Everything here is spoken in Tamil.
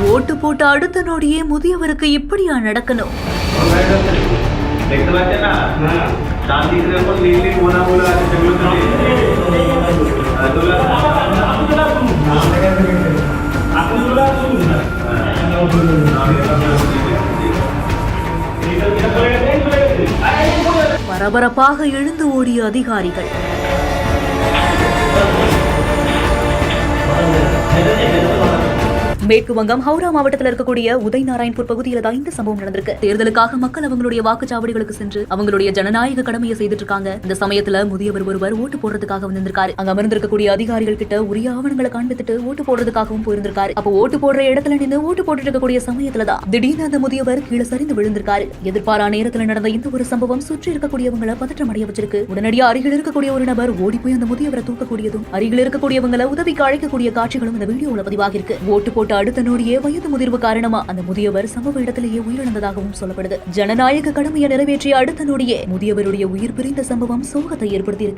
ஓட்டு போட்ட அடுத்த நொடியே முதியவருக்கு இப்படியா நடக்கணும்? பரபரப்பாக எழுந்து ஓடிய அதிகாரிகள். மேற்கு வங்கம் ஹவுரா மாவட்டத்தில் இருக்கக்கூடிய உதய் நாராயண்பூர் பகுதியில் தான் இந்த சம்பவம் நடந்திருக்கு. தேர்தலுக்காக மக்கள் அவங்களுடைய வாக்குச்சாவடிகளுக்கு சென்று அவங்களுடைய ஜனநாயக கடமையை செய்துட்டு இருக்காங்க. இந்த சமயத்துல முதியவர் ஒருவர் ஓட்டு போடுறதுக்காக வந்திருக்காரு. அங்க அமர்ந்திருக்கக்கூடிய அதிகாரிகள் கிட்ட உரிய ஆவணங்களை காண்பித்துட்டு ஓட்டு போடுறதுக்காகவும் போயிருந்திருக்காரு. அப்ப ஓட்டு போடுற இடத்துல நின்று ஓட்டு போட்டுட்டு இருக்கக்கூடிய சமயத்துலதான் திடீர்னு அந்த முதியவர் கீழே சரிந்து விழுந்திருக்காரு. எதிர்பாரா நேரத்துல நடந்த இந்த ஒரு சம்பவம் சுற்றி இருக்கக்கூடியவங்களை பதற்றம் அடைய வச்சிருக்கு. உடனடியாக அருகில் இருக்கக்கூடிய ஒரு நபர் ஓடி போய் அந்த முதியவரை தூக்கக்கூடியதும் அருகில் இருக்கக்கூடியவங்களை உதவிக்கு அழைக்கக்கூடிய காட்சிகளும் இந்த வீடியோல பதிவாகி இருக்கு. ஓட்டு போட்டு அடுத்த நொடியே வயது முதிர்வு காரணமா அந்த முதியவர் சம்பவ இடத்திலேயே உயிரிழந்ததாகவும் சொல்லப்படுது. ஜனநாயக கடமையை நிறைவேற்றிய அடுத்த நொடியே முதியவருடைய உயிர் பிரிந்த சம்பவம் சோகத்தை ஏற்படுத்தியிருக்கு.